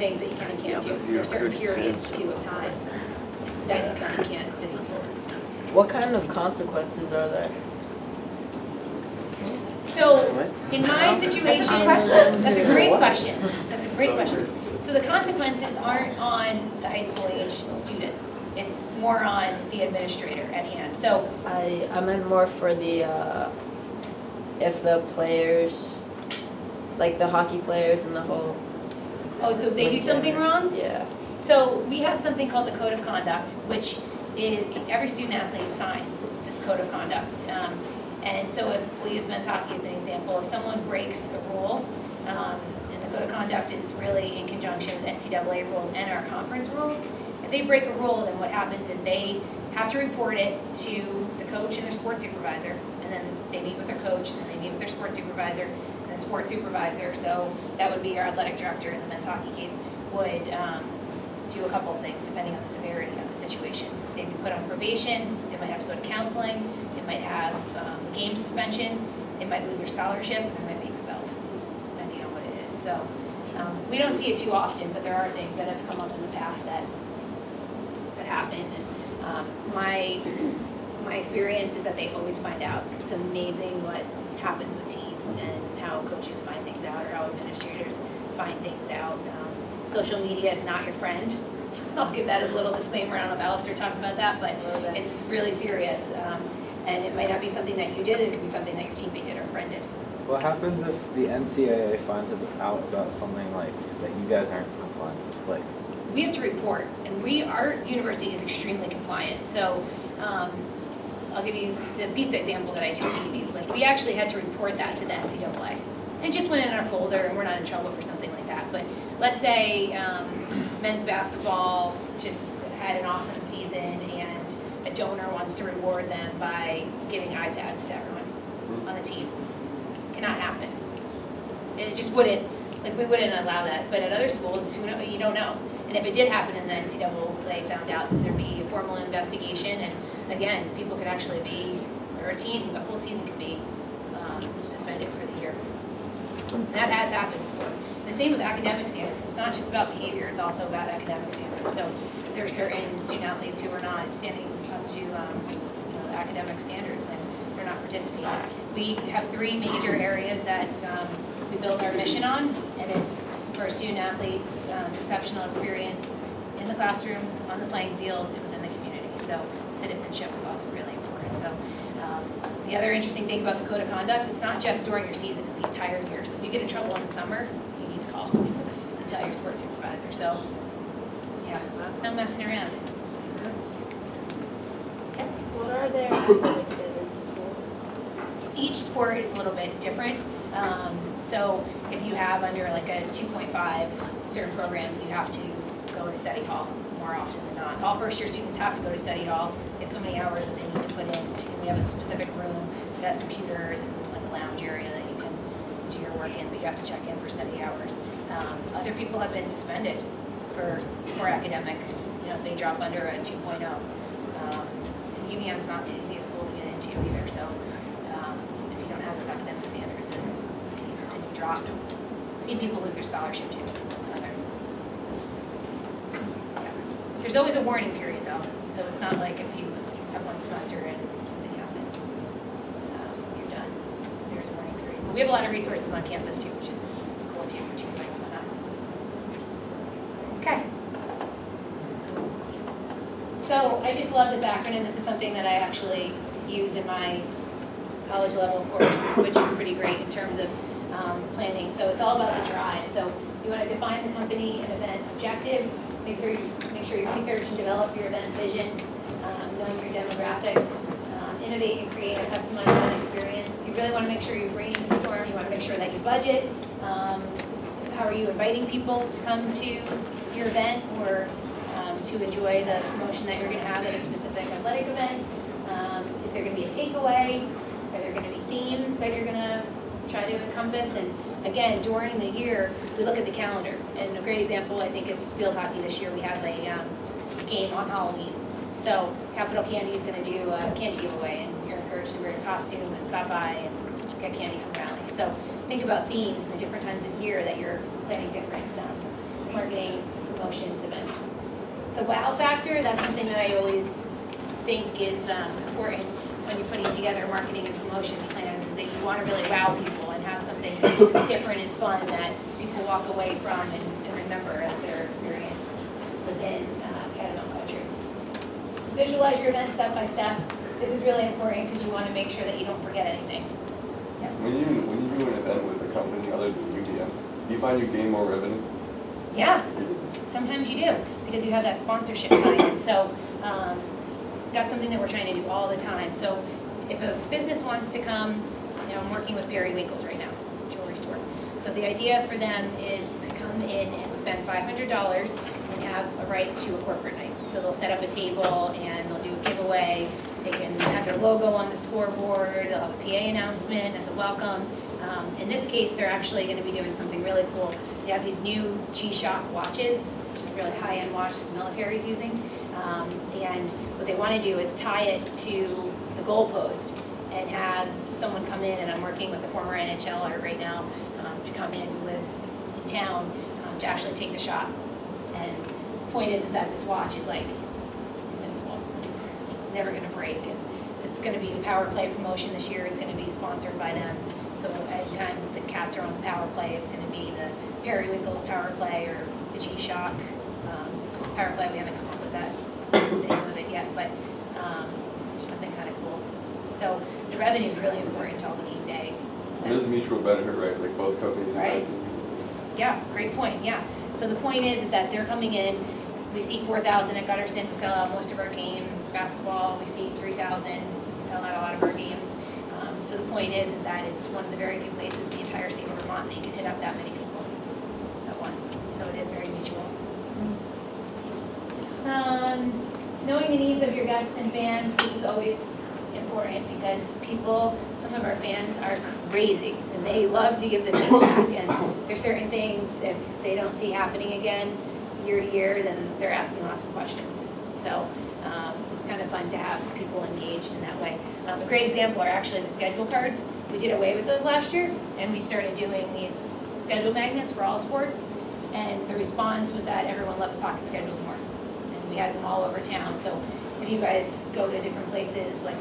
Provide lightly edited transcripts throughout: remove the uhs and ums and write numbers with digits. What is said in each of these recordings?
things that you can and can't do. There's certain periods too of time that you can and can't visit schools. What kind of consequences are there? So in my situation, that's a great question. That's a great question. So the consequences aren't on the high school age student. It's more on the administrator at hand. So I meant more for the, if the players, like the hockey players and the whole. oh, so if they do something wrong? Yeah. So we have something called the Code of Conduct, which is, every student athlete signs this Code of Conduct. And so if, we'll use men's hockey as an example, if someone breaks a rule, and the Code of Conduct is really in conjunction with NCAA rules and our conference rules, if they break a rule, then what happens is they have to report it to the coach and their sports supervisor, and then they meet with their coach, and then they meet with their sports supervisor, and the sports supervisor, so that would be our athletic director in the men's hockey case, would do a couple of things depending on the severity of the situation. They'd be put on probation, they might have to go to counseling, they might have a game suspension, they might lose their scholarship, and they might be expelled, depending on what it is. So we don't see it too often, but there are things that have come up in the past that happen. And my experience is that they always find out. It's amazing what happens with teams and how coaches find things out, or how administrators find things out. Social media is not your friend. I'll give that as a little disclaimer. I don't know if Alistair talked about that, but it's really serious. And it might not be something that you did, it could be something that your teammate did or a friend did. What happens if the NCAA finds out about something like that you guys aren't compliant with? Like, we have to report, and our university is extremely compliant. So I'll give you the pizza example that I just gave you. Like, we actually had to report that to the NCAA. And it just went in our folder, and we're not in trouble for something like that. But let's say men's basketball just had an awesome season, and a donor wants to reward them by giving iPads to everyone on the team. Cannot happen. It just wouldn't, like, we wouldn't allow that. But at other schools, you don't know. And if it did happen and the NCAA found out, then there'd be a formal investigation, and again, people could actually be, or a team, the whole season could be suspended for the year. And that has happened before. And the same with academic standards. It's not just about behavior, it's also about academic standards. So if there are certain student athletes who are not standing up to the academic standards, and they're not participating. We have 3 major areas that we build our mission on, and it's for student athletes, exceptional experience in the classroom, on the playing field, and within the community. So citizenship is also really important. So the other interesting thing about the Code of Conduct, it's not just during your season, it's the entire year. So if you get in trouble in the summer, you need to call and tell your sports supervisor. So yeah, it's no messing around. What are their academic standards in school? Each sport is a little bit different. So if you have under like a 2.5 certain programs, you have to go to study hall more often than not. All first-year students have to go to study hall. They have so many hours that they need to put in. We have a specific room that has computers and like a lounge area that you can do your work in, but you have to check in for study hours. Other people have been suspended for poor academic, if they drop under a 2.0. UVM is not the easiest school to get into either, so if you don't have those academic standards and you drop, I've seen people lose their scholarship too. That's another. Yeah. There's always a warning period though, so it's not like if you have one semester and something happens, you're done. There's a warning period. But we have a lot of resources on campus too, which is cool too for teaching and whatnot. Okay. So I just love this acronym. This is something that I actually use in my college level course, which is pretty great in terms of planning. So it's all about the drive. So you want to define the company and event objectives. Make sure you research and develop your event vision, knowing your demographics, innovate and create a customized event experience. You really want to make sure you brainstorm. You want to make sure that you budget. How are you inviting people to come to your event, or to enjoy the promotion that you're going to have at a specific athletic event? Is there going to be a takeaway? Are there going to be themes that you're going to try to encompass? And again, during the year, we look at the calendar. And a great example, I think it's field hockey this year. We have a game on Halloween. So Capital Candy is going to do a candy giveaway, and you're encouraged to wear a costume and stop by and get candy from Rally. So think about themes and the different times of year that you're planning different marketing, promotions, events. The wow factor, that's something that I always think is important when you're putting together marketing and promotions plans, is that you want to really wow people and have something different and fun that people walk away from and remember as their experience within Catamount Country. Visualize your event step by step. This is really important because you want to make sure that you don't forget anything. When you do an event with a company other than UVM, do you find you gain more revenue? Yeah, sometimes you do, because you have that sponsorship tie-in. So that's something that we're trying to do all the time. So if a business wants to come, I'm working with Barry Winkles right now, jewelry store. So the idea for them is to come in and spend $500 and have a right to a corporate night. So they'll set up a table and they'll do a giveaway. They can have their logo on the scoreboard. They'll have a PA announcement as a welcome. In this case, they're actually going to be doing something really cool. They have these new G-Shock watches, which is a really high-end watch that the military is using. And what they want to do is tie it to the goalpost and have someone come in, and I'm working with a former NHLer right now to come in who lives in town to actually take the shot. And the point is that this watch is like invincible. It's never going to break. And it's going to be the Power Play promotion this year is going to be sponsored by them. So anytime the Cats are on the Power Play, it's going to be the Perry Winkles Power Play or the G-Shock Power Play. We haven't come up with that name of it yet, but just something kind of cool. So the revenue is really important to all the game day. There's a mutual benefit, right? Like both companies. Right. Yeah, great point, yeah. So the point is that they're coming in, we see 4,000 at Gutterson, we sell out most of our games. Basketball, we see 3,000, we sell out a lot of our games. So the point is that it's one of the very few places in the entire state of Vermont that you can hit up that many people at once. So it is very mutual. Knowing the needs of your guests and fans, this is always important because people, some of our fans are crazy and they love to give the feedback, and there's certain things, if they don't see happening again year to year, then they're asking lots of questions. So it's kind of fun to have people engaged in that way. A great example are actually the schedule cards. We did away with those last year, and we started doing these schedule magnets for all sports, and the response was that everyone loved the pocket schedules more. And we had them all over town. So if you guys go to different places like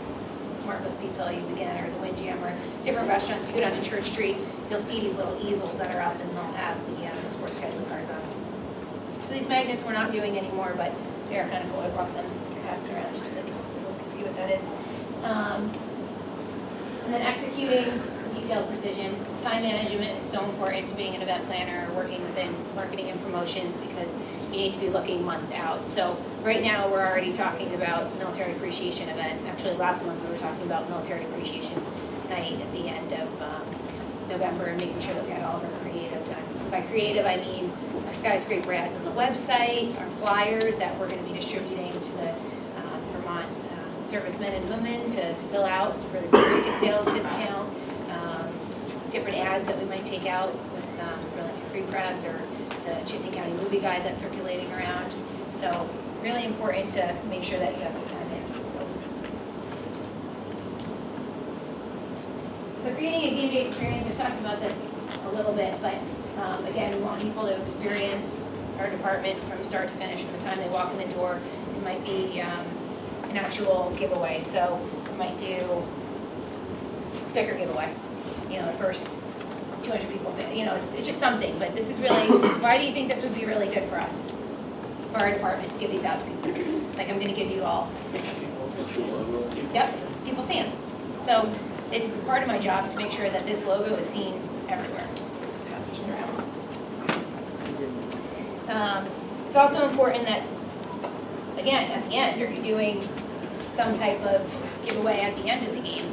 Marco's Pizza, I'll use again, or the Windjam, or different restaurants, if you go down to Church Street, you'll see these little easels that are up and they'll have the sports schedule cards on them. So these magnets we're not doing anymore, but they are kind of cool. I brought them, passed it around just so that people can see what that is. And then executing detailed precision. Time management is so important to being an event planner or working within marketing and promotions because you need to be looking months out. So right now we're already talking about military appreciation event. Actually last month we were talking about military appreciation night at the end of November and making sure that we had all of our creative done. By creative I mean our skyscraper ads on the website, our flyers that we're going to be distributing to the Vermont servicemen and women to fill out for the ticket sales discount, different ads that we might take out with Burlington Free Press or the Chittenden County movie guide that's circulating around. So really important to make sure that you have good time management skills. So creating a game day experience, I've talked about this a little bit, but again, we want people to experience our department from start to finish from the time they walk in the door. It might be an actual giveaway, so we might do sticker giveaway. The first 200 people, it's just something, but this is really, why do you think this would be really good for us, for our department, to give these out to people? Like, I'm gonna give you all stickers. Yep, people see them. So it's part of my job to make sure that this logo is seen everywhere. Pass these around. It's also important that, again, at the end, you're doing some type of giveaway at the end of the game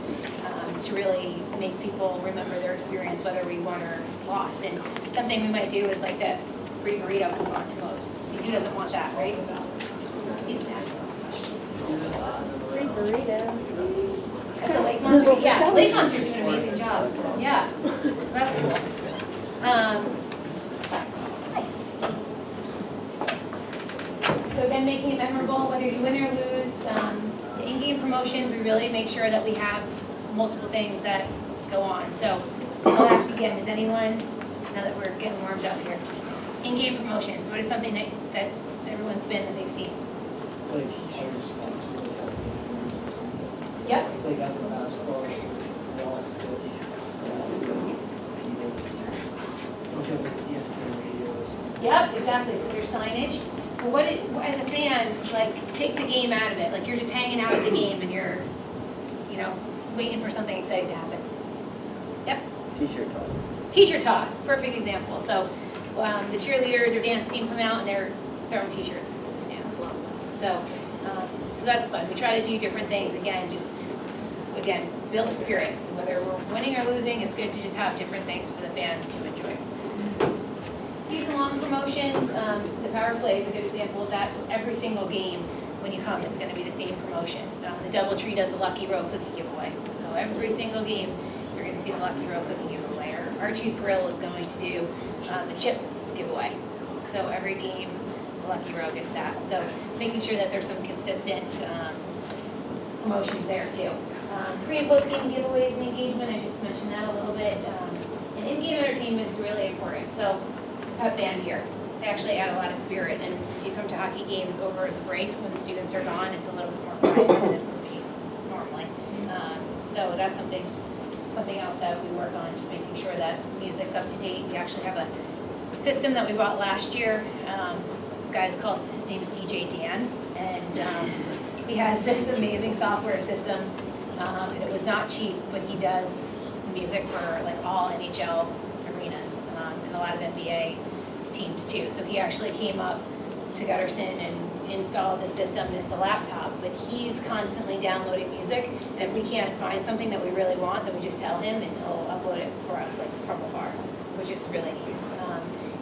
to really make people remember their experience, whether we won or lost. And something we might do is like this, free burrito coupon to Moe's. Who doesn't want that, right? He's nasty. Free burritos. At the Lake Monster, yeah, Lake Monster's doing an amazing job. Yeah, so that's cool. Hi. So again, making it memorable, whether you win or lose. The in-game promotions, we really make sure that we have multiple things that go on. So I'll ask you again, does anyone, now that we're getting warmed up here, In-game promotions, what is something that everyone's been that they've seen? Like t-shirts, Yep. like after basketball, they all sell t-shirts. Don't you have like ESPN radios? Yep, exactly, so there's signage. But as a fan, like, take the game out of it, like, you're just hanging out at the game and you're, waiting for something exciting to happen. Yep, T-shirt toss. t-shirt toss, perfect example. So, the cheerleaders or dance team come out and they're throwing t-shirts into the stands. So that's fun. We try to do different things, again, build a spirit. Whether we're winning or losing, it's good to just have different things for the fans to enjoy. Season-long promotions, the Power Play is a good example of that. So every single game, when you come, it's going to be the same promotion. The DoubleTree does the Lucky Row cookie giveaway. So every single game, you're going to see the Lucky Row cookie giveaway. Or Archie's Grill is going to do the chip giveaway. So every game, the Lucky Row gets that. So making sure that there's some consistent promotions there too. Pre and post game giveaways and engagement, I just mentioned that a little bit. And in-game entertainment is really important. So pep band here. They actually add a lot of spirit, and if you come to hockey games over the break when the students are gone, it's a little bit more quiet than it would be normally. So that's something else that we work on, just making sure that the music's up to date. We actually have a system that we bought last year. This guy's his name is DJ Dan, and he has this amazing software system. It was not cheap, but he does music for like all NHL arenas and a lot of NBA teams too. So he actually came up to Gutterson and installed the system, and it's a laptop, but he's constantly downloading music, and if we can't find something that we really want, then we just tell him and he'll upload it for us like from afar, which is really neat.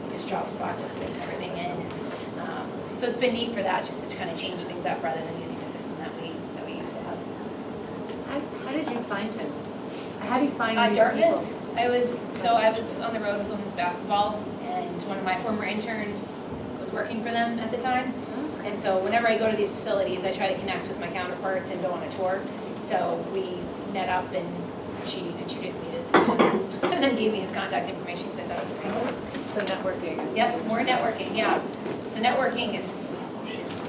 He just drops boxes and everything in. So it's been neat for that, just to kind of change things up rather than using the system that we used to have. How did you find him? How do you find these Dartmouth, people? I was on the road with women's basketball, and one of my former interns was working for them at the time. And so whenever I go to these facilities, I try to connect with my counterparts and go on a tour. So we met up, and she introduced me to the system and then gave me his contact information, said that was pretty cool. So networking. Yep, more networking, yeah. So networking is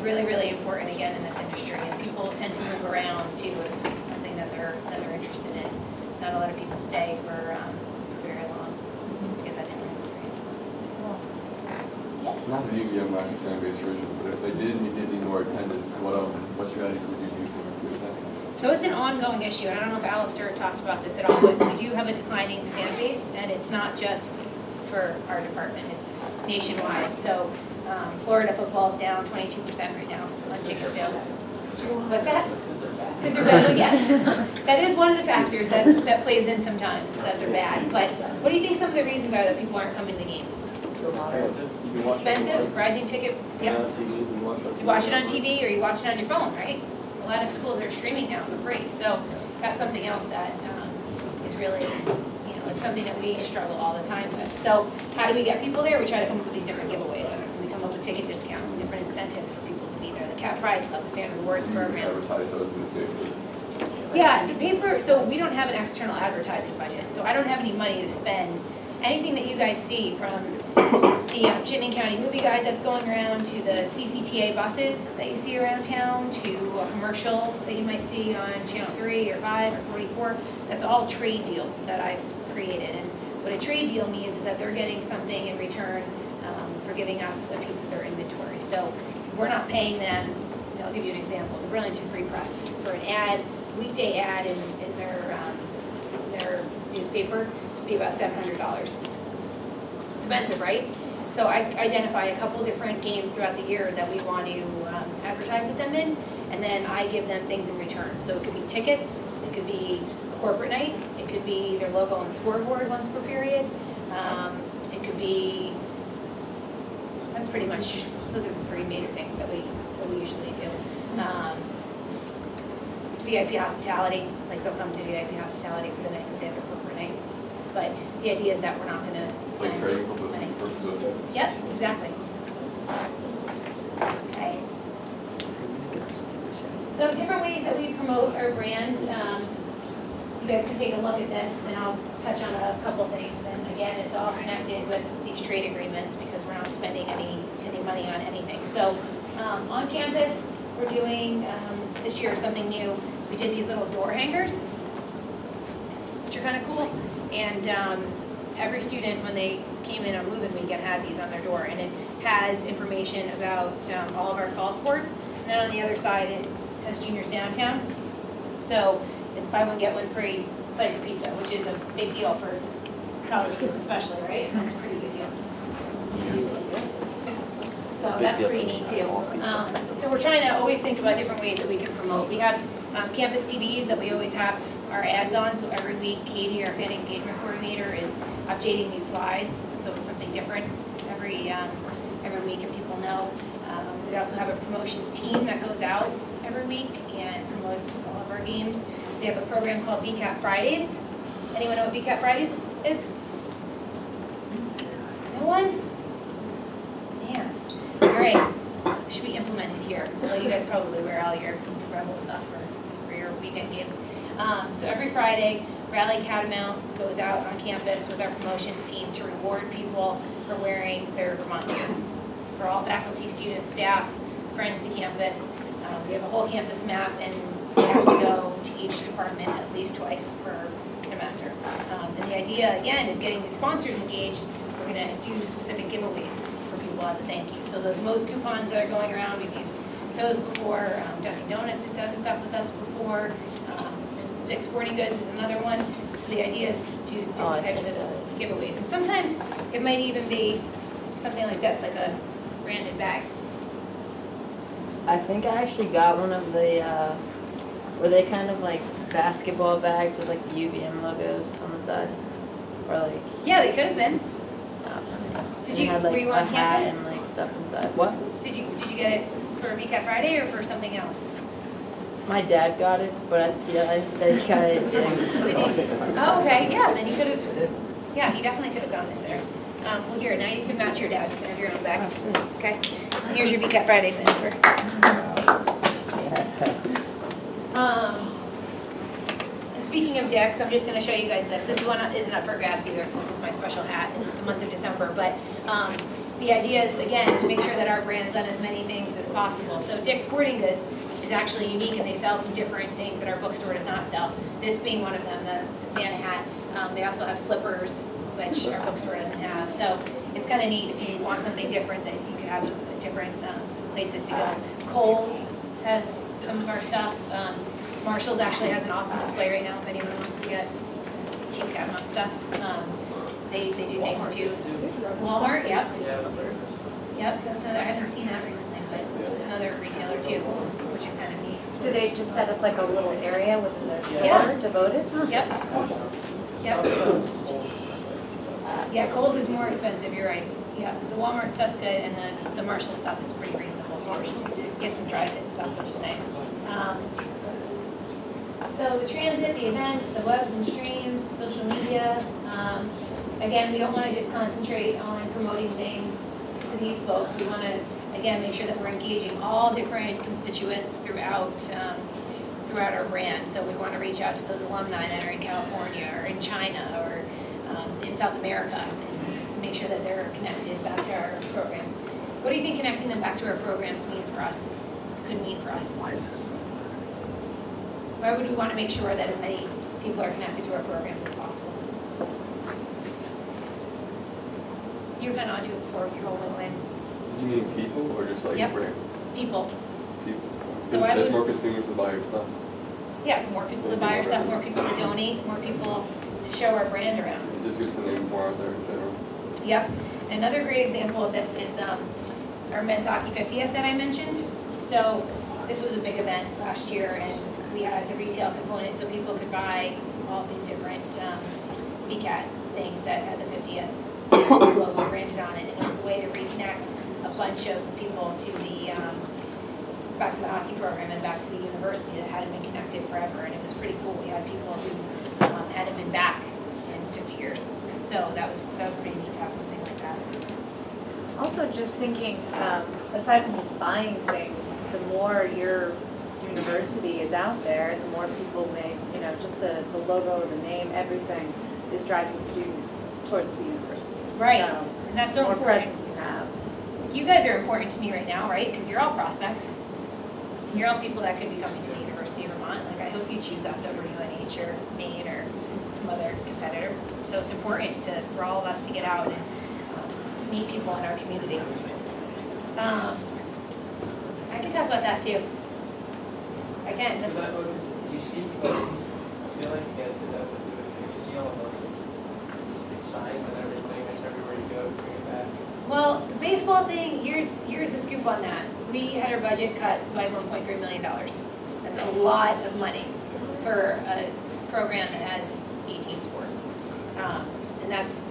really, really important again in this industry, and people tend to move around too if it's something that they're interested in. Not a lot of people stay for very long to get that different experience. Not that you have a massive fan base version, but if they did and you did need more attendance, what strategies would you use to attend? So it's an ongoing issue, and I don't know if Alistair talked about this at all, but we do have a declining fan base, and it's not just for our department, it's nationwide. So Florida football's down 22% right now on ticket sales. What's that? Because they're bad, well, yes. That is one of the factors that plays in sometimes, is that they're bad. But what do you think some of the reasons are that people aren't coming to games? Expensive, rising ticket, yep. You watch it on TV or you watch it on your phone, right? A lot of schools are streaming now for free, so that's something else that is really, it's something that we struggle all the time with. So how do we get people there? We try to come up with these different giveaways. We come up with ticket discounts and different incentives for people to be there. The Cat Pride Club, the Fan Rewards Do you just Program. advertise those in the paper? Yeah, the paper, so we don't have an external advertising budget, so I don't have any money to spend. Anything that you guys see, from the Chittenden County Movie Guide that's going around, to the CCTA buses that you see around town, to a commercial that you might see on Channel 3 or 5 or 44, that's all trade deals that I've created. And what a trade deal means is that they're getting something in return for giving us a piece of their inventory. So we're not paying them. I'll give you an example. The Burlington Free Press, for an ad, weekday ad in their newspaper, be about $700. Expensive, right? So I identify a couple different games throughout the year that we want to advertise with them in, and then I give them things in return. So it could be tickets, it could be a corporate night, it could be their logo on the scoreboard once per period, it could be, that's pretty much, those are the three major things that we usually do. VIP hospitality, like they'll come to VIP hospitality for the nights that they have their corporate night. But the idea is that we're not gonna spend Like trading publicity money. for publicity? Yep, exactly. Okay. So different ways that we promote our brand. You guys can take a look at this, and I'll touch on a couple things. And again, it's all connected with these trade agreements because we're not spending any money on anything. So on campus, we're doing this year something new. We did these little door hangers, which are kind of cool. And every student, when they came in on move-in weekend, had these on their door. And it has information about all of our fall sports. And then on the other side, it has juniors downtown. So it's buy one, get one free slice of pizza, which is a big deal for college kids especially, right? That's a pretty good deal. So that's pretty neat too. So we're trying to always think about different ways that we can promote. We have campus TVs that we always have our ads on, so every week Katie, our fan engagement coordinator, is updating these slides, so it's something different every week and people know. We also have a promotions team that goes out every week and promotes all of our games. They have a program called VCAT Fridays. Anyone know what VCAT Fridays is? No one? Man. All right. It should be implemented here. Well, you guys probably wear all your Rebel stuff for your weekend games. So every Friday, Rally Catamount goes out on campus with our promotions team to reward people for wearing their Vermont gear. For all faculty, students, staff, friends to campus. We have a whole campus map, and we have to go to each department at least twice per semester. And the idea, again, is getting the sponsors engaged. We're going to do specific giveaways for people as a thank you. So those Moe's coupons that are going around, we've used those before. Dunkin' Donuts has done stuff with us before. Dick's Sporting Goods is another one. So the idea is to do different types of giveaways. And sometimes it might even be something like this, like a branded bag. I think I actually got one of the, were they kind of like basketball bags with like the UVM logos on the side? Or like, Yeah, they could have been. Did they you, had, like, were you on a hat campus? and like stuff inside. What? Did you get it for VCAT Friday or for something else? My dad got it, but I said he got it at Dick's. Did he? Oh, okay, yeah, then he could have, yeah, he definitely could have gone in there. Well, here, now you can match your dad, you can have your own bag, okay? Here's your VCAT Friday maneuver. And speaking of Dick's, I'm just gonna show you guys this. This one isn't up for grabs either, this is my special hat in the month of December, but the idea is, again, to make sure that our brand's on as many things as possible. So Dick's Sporting Goods is actually unique, and they sell some different things that our bookstore does not sell. This being one of them, the Santa hat. They also have slippers, which our bookstore doesn't have. So it's kind of neat if you want something different, that you could have different places to go. Kohl's has some of our stuff. Marshall's actually has an awesome display right now if anyone wants to get cheap catamount stuff. They do things too. Walmart, yep. Yep, that's another, I haven't seen that recently, but it's another retailer too, which is kind of neat. Do they just set up like a little area within their Yeah. store devoted? Yep. Yep. Yeah, Kohl's is more expensive, you're right. Yeah, the Walmart stuff's good, and the Marshall stuff is pretty reasonable too. Just get some dry fit stuff, which is nice. So the transit, the events, the webs and streams, social media. Again, we don't want to just concentrate on promoting things to these folks. We want to, again, make sure that we're engaging all different constituents throughout our brand. So we want to reach out to those alumni that are in California or in China or in South America and make sure that they're connected back to our programs. What do you think connecting them back to our programs means for us? Could mean for us? Why is this so hard? Why would we want to make sure that as many people are connected to our programs as possible? You were kind of onto it before with your whole win-win. Do you mean people or just like Yep. brands? People. People. So why There's would- more consumers to buy your stuff. Yeah, more people to buy our stuff, more people to donate, more people to show our brand around. It just gets the name more out there in general. Yep. Another great example of this is our men's hockey 50th that I mentioned. So this was a big event last year, and we had the retail component so people could buy all these different VCAT things that had the 50th logo branded on it, and it was a way to reconnect a bunch of people to the back to the hockey program and back to the university that hadn't been connected forever, and it was pretty cool. We had people who hadn't been back in 50 years, so that was pretty neat to have something like that. Also, just thinking, aside from just buying things, the more your university is out there, the more people may, just the logo, the name, everything is driving students towards the university. Right. So, And that's the so more important. presence you have. you guys are important to me right now, right? Because you're all prospects. You're all people that could be coming to the University of Vermont. Like, I hope you choose us over UNH or Maine or some other competitor. So it's important for all of us to get out and meet people in our community. I can talk about that too. I can. But That's, you see, but I feel like you guys could definitely do it, 'cause you see all the signs and everything, and everywhere you go, bring it back. well, the baseball thing, here's the scoop on that. We had our budget cut by $1.3 million. That's a lot of money for a program that has 18 sports. And that's,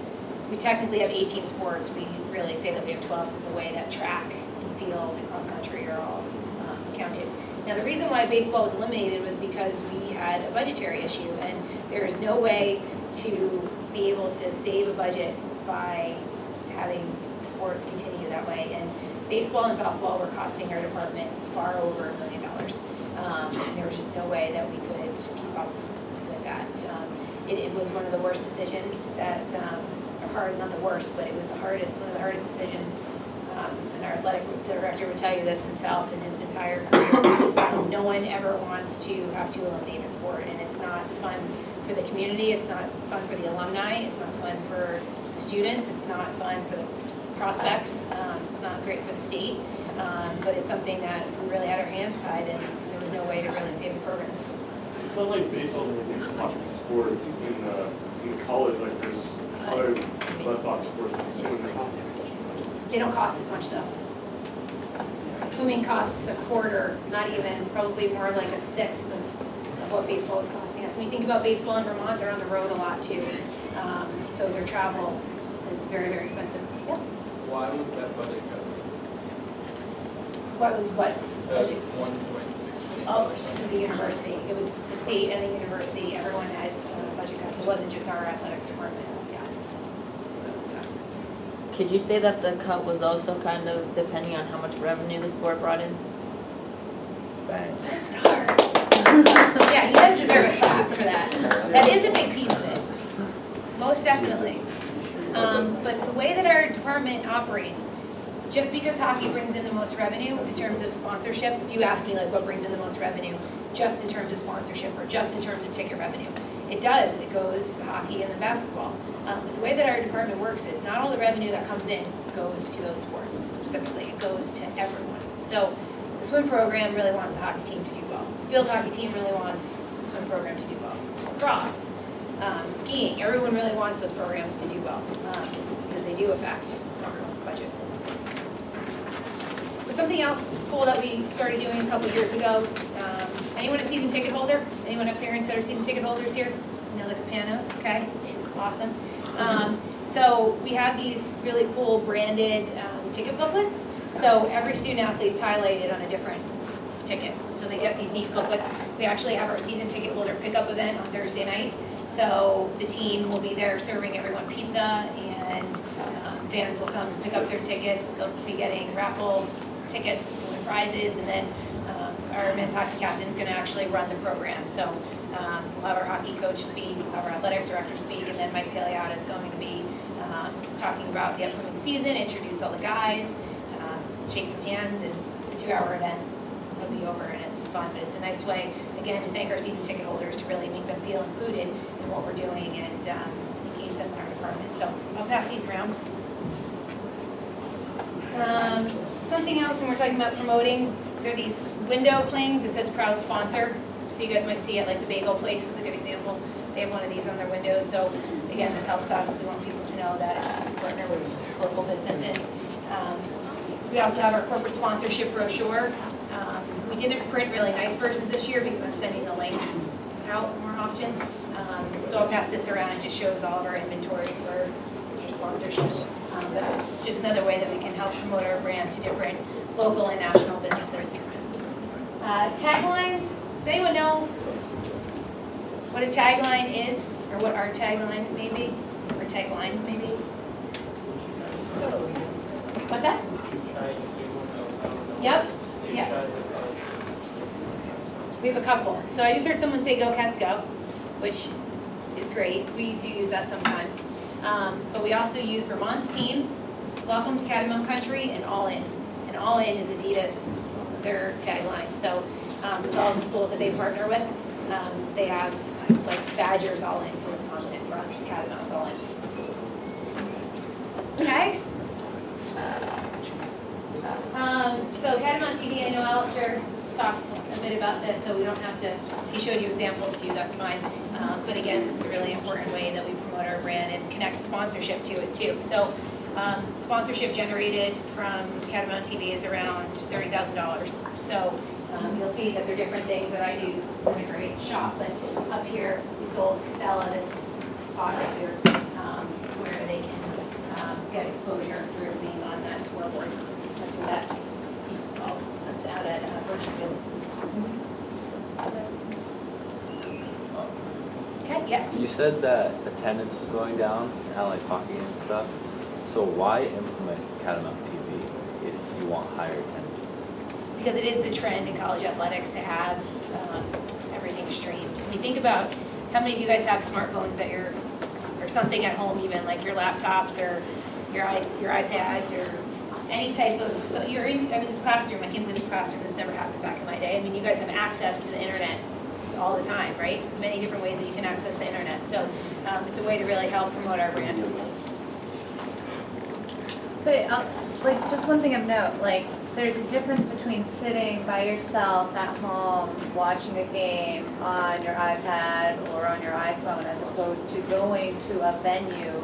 we technically have 18 sports. We really say that we have 12 because the way that track and field and cross country are all counted. Now, the reason why baseball was eliminated was because we had a budgetary issue, and there is no way to be able to save a budget by having sports continue that way. And baseball and softball were costing our department far over $1 million. And there was just no way that we could keep up with that. It was one of the worst decisions that, or hard, not the worst, but it was one of the hardest decisions. And our athletic director would tell you this himself in his entire career. No one ever wants to have to eliminate a sport, and it's not fun for the community, it's not fun for the alumni, it's not fun for the students, it's not fun for the prospects, it's not great for the state, but it's something that we really had our hands tied, and there was no way to really save the programs. It's not like baseball's a huge popular sport in college, like there's other less popular sports in swimming. They don't cost as much though. Swimming costs a quarter, not even, probably more like a sixth of what baseball is costing us. When you think about baseball in Vermont, they're on the road a lot too. So their travel is very, very expensive. Yep. Why was that budget cut? What was what? That was $1.6 million. Oh, to the university. It was the state and the university, everyone had budget cuts. It wasn't just our athletic department, yeah. So it was tough. Could you say that the cut was also kind of depending on how much revenue the sport brought in? Bang. What a star. Yeah, he does deserve a clap for that. That is a big piece of it, most definitely. But the way that our department operates, just because hockey brings in the most revenue in terms of sponsorship, if you ask me like what brings in the most revenue, just in terms of sponsorship or just in terms of ticket revenue, it does. It goes to hockey and then basketball. But the way that our department works is not all the revenue that comes in goes to those sports specifically. It goes to everyone. So the swim program really wants the hockey team to do well. The field hockey team really wants the swim program to do well. Lacrosse, skiing, everyone really wants those programs to do well because they do affect everyone's budget. So something else cool that we started doing a couple years ago. Anyone a season ticket holder? Anyone have parents that are season ticket holders here? You know the Capanos? Okay, awesome. So we have these really cool branded ticket booklets. So every student athlete's highlighted on a different ticket. So they get these neat booklets. We actually have our season ticket holder pickup event on Thursday night. So the team will be there serving everyone pizza, and fans will come pick up their tickets. They'll be getting raffle tickets to win prizes, and then our men's hockey captain's going to actually run the program. So we'll have our hockey coach speak, we'll have our athletic director speak, and then Mike Paleotta is going to be talking about the upcoming season, introduce all the guys, shake some hands, and it's a 2-hour event. It'll be over, and it's fun, but it's a nice way, again, to thank our season ticket holders, to really make them feel included in what we're doing and engage them in our department. So I'll pass these around. Something else when we're talking about promoting, there are these window clings. It says proud sponsor. So you guys might see it, like the Bagel Place is a good example. They have one of these on their windows. So again, this helps us. We want people to know that we partner with local businesses. We also have our corporate sponsorship brochure. We didn't print really nice versions this year because I'm sending the link out more often. So I'll pass this around. It just shows all of our inventory for sponsorship. But it's just another way that we can help promote our brand to different local and national businesses. Taglines. Does anyone know what a tagline is, or what our tagline may be, or taglines may be? What's that? Yep. Yeah. We have a couple. So I just heard someone say "Go Cats Go," which is great. We do use that sometimes. But we also use Vermont's team, welcome to Catamount Country and all in. And all in is Adidas, their tagline. So with all the schools that they partner with, they have like Badgers all in for Wisconsin. For us, it's Catamounts all in. Okay. So Catamount TV, I know Alistair talked a bit about this, so we don't have to, he showed you examples too, that's fine. But again, this is a really important way that we promote our brand and connect sponsorship to it too. So sponsorship generated from Catamount TV is around $30,000. So you'll see that there are different things that I do. This isn't a great shot, but up here we sold Casella this spot right here, where they can get exposure through being on that scoreboard. That's what that piece is called. That's out at Birchfield. Okay, yeah. You said that attendance is going down at like hockey and stuff. So why implement Catamount TV if you want higher attendance? Because it is the trend in college athletics to have everything streamed. I mean, think about how many of you guys have smartphones that or something at home, even like your laptops or your iPads or any type of, so you're in, I mean, this classroom, I came to this classroom, this never happened back in my day. I mean, you guys have access to the internet all the time, right? Many different ways that you can access the internet. So it's a way to really help promote our brand. But like, just one thing of note, like, there's a difference between sitting by yourself at home, watching a game on your iPad or on your iPhone, as opposed to going to a venue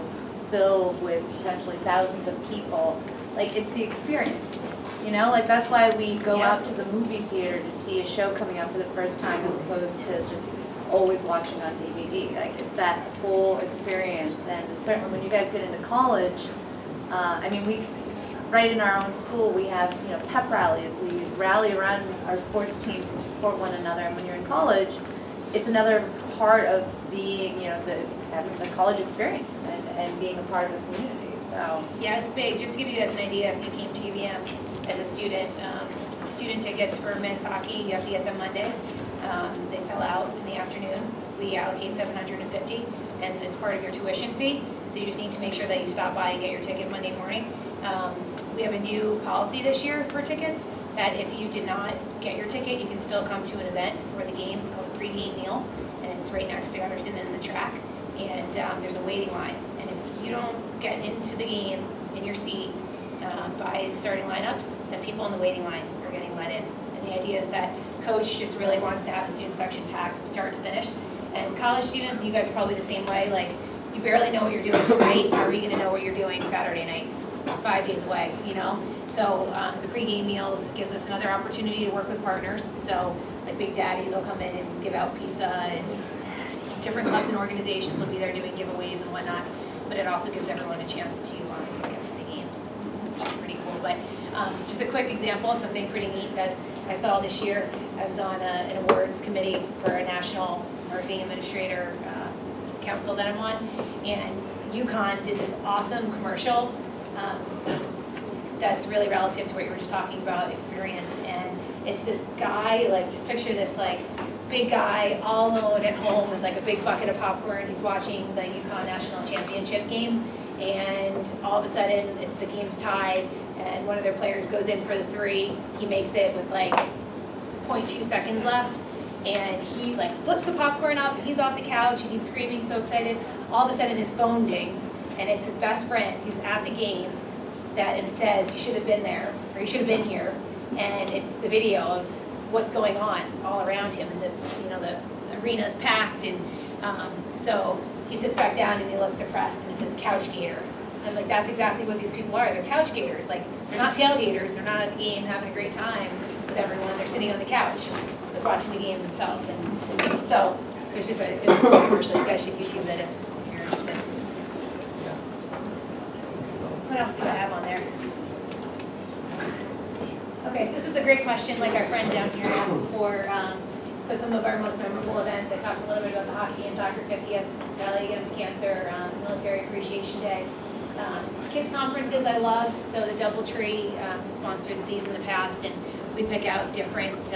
filled with potentially thousands of people. Like, it's the experience, you know? Like, that's why we go Yeah. out to the movie theater to see a show coming out for the first time, as opposed to just always watching on DVD. Like, it's that whole experience. And certainly when you guys get into college, I mean, right in our own school, we have, pep rallies. We rally around our sports teams and support one another. And when you're in college, it's another part of being, having the college experience and being a part of the community. So Yeah, it's big. Just to give you guys an idea, if you came to UVM as a student, student tickets for men's hockey, you have to get them Monday. They sell out in the afternoon. We allocate $750, and it's part of your tuition fee. So you just need to make sure that you stop by and get your ticket Monday morning. We have a new policy this year for tickets, that if you did not get your ticket, you can still come to an event for the game. It's called a pregame meal, and it's right next to Gunderson in the track. And there's a waiting line. And if you don't get into the game in your seat by starting lineups, then people in the waiting line are getting let in. And the idea is that coach just really wants to have the student section packed from start to finish. And college students, and you guys are probably the same way, like, you barely know what you're doing tonight. How are you going to know what you're doing Saturday night, 5 days away, So the pregame meals gives us another opportunity to work with partners. So like Big Daddies will come in and give out pizza, and different clubs and organizations will be there doing giveaways and whatnot. But it also gives everyone a chance to get to the games, which is pretty cool. But just a quick example of something pretty neat that I saw this year. I was on an awards committee for a national marketing administrator council that I'm on, and UConn did this awesome commercial that's really relative to what you were just talking about, experience. And it's this guy, like, just picture this, like, big guy all alone at home with like a big bucket of popcorn. He's watching the UConn national championship game, and all of a sudden the game's tied and one of their players goes in for the three. He makes it with like 0.2 seconds left, and he like flips the popcorn up, and he's off the couch and he's screaming, so excited. All of a sudden his phone dings, and it's his best friend who's at the game, and it says, "You should have been there," or "You should have been here." And it's the video of what's going on all around him, and the arena's packed, and so he sits back down and he looks depressed, and it says couch gator. And like, that's exactly what these people are. They're couch gators. Like, they're not tailgaters. They're not at the game having a great time with everyone. They're sitting on the couch. They're watching the game themselves. And so it's just it's a cool commercial. You guys should YouTube that if you're interested. What else do I have on there? Okay, so this was a great question, like our friend down here asked before. So some of our most memorable events, I talked a little bit about the hockey and soccer 50th, Rally Against Cancer, Military Appreciation Day. Kids conferences I love, so the Doubletree sponsored these in the past, and we pick out different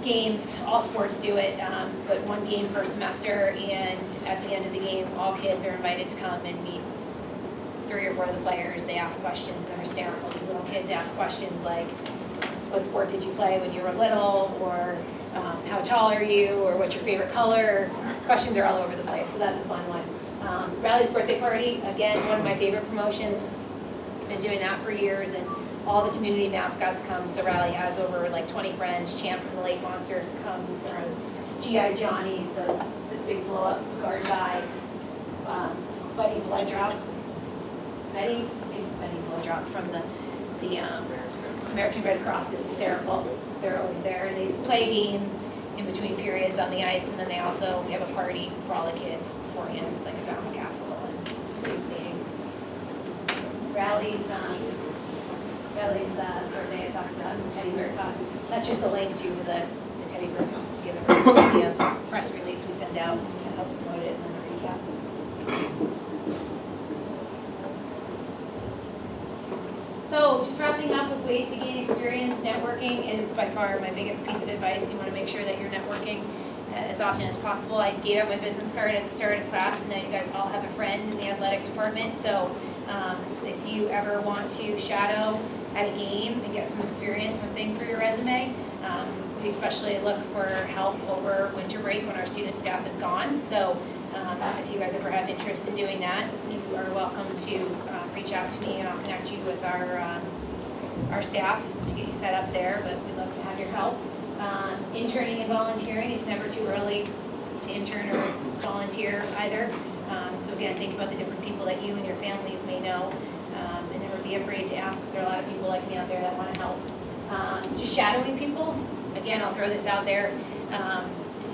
games. All sports do it, but one game per semester, and at the end of the game, all kids are invited to come and meet 3 or 4 of the players, they ask questions, and they're hysterical. These little kids ask questions like, what sport did you play when you were little, or how tall are you, or what's your favorite color? Questions are all over the place, so that's a fun one. Rally's birthday party, again, one of my favorite promotions. Been doing that for years, and all the community mascots come. So Rally has over like 20 friends. Champ from the Lake Monsters comes, G.I. Johnny's, this big blow-up guard guy. Betty Bloodrop. Betty, I think it's Betty Bloodrop from the American Red Cross is hysterical. They're always there, and they play a game in between periods on the ice, and then we have a party for all the kids beforehand, like a bounce castle and big meeting. Rally's birthday I talked about, and Teddy Bear Toss. That's just a link to the Teddy Bear Toss to give everybody a press release we send out to help promote it, and then a recap. So just wrapping up with ways to gain experience, networking is by far my biggest piece of advice. You want to make sure that you're networking as often as possible. I gave out my business card at the start of class, and now you guys all have a friend in the athletic department. So if you ever want to shadow at a game and get some experience, something for your resume, we especially look for help over winter break when our student staff is gone. So if you guys ever have interest in doing that, you are welcome to reach out to me, and I'll connect you with our staff to get you set up there, but we'd love to have your help. Interning and volunteering, it's never too early to intern or volunteer either. So again, think about the different people that you and your families may know, and never be afraid to ask, because there are a lot of people like me out there that want to help. Just shadowing people, again, I'll throw this out there.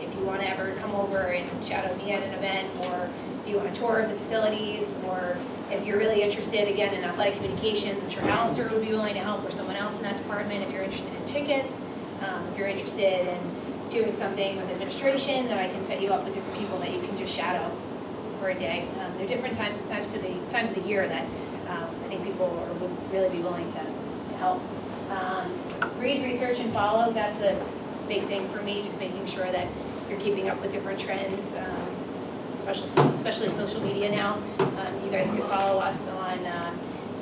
If you want to ever come over and shadow me at an event, or if you want a tour of the facilities, or if you're really interested, again, in athletic communications, I'm sure Alistair would be willing to help, or someone else in that department. If you're interested in tickets, if you're interested in doing something with administration, then I can set you up with different people that you can just shadow for a day. There are different times of the year that I think people would really be willing to help. Read, research, and follow. That's a big thing for me, just making sure that you're keeping up with different trends, especially social media now. You guys can follow us on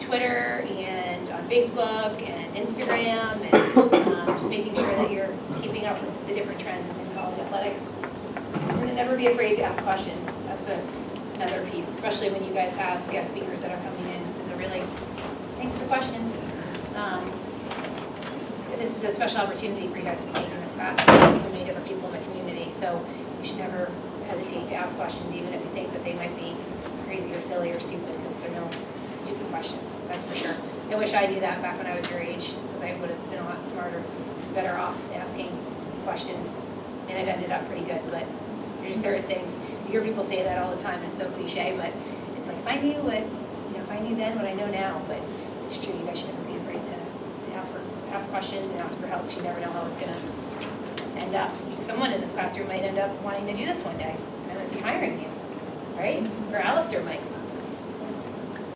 Twitter and on Facebook and Instagram, and just making sure that you're keeping up with the different trends within college athletics. And then never be afraid to ask questions. That's another piece, especially when you guys have guest speakers that are coming in. This is a really, thanks for the questions. This is a special opportunity for you guys to be taking this class. There's so many different people in the community, so you should never hesitate to ask questions, even if you think that they might be crazy or silly or stupid, because they're no stupid questions, that's for sure. I wish I knew that back when I was your age, because I would have been a lot smarter, better off asking questions, and I've ended up pretty good, but there's just certain things. You hear people say that all the time, it's so cliche, but it's like, if I knew if I knew then what I know now, but it's true, you guys should never be afraid to ask questions and ask for help, because you never know how it's gonna end up. Someone in this classroom might end up wanting to do this one day, and I might be hiring you, right? Or Alistair might.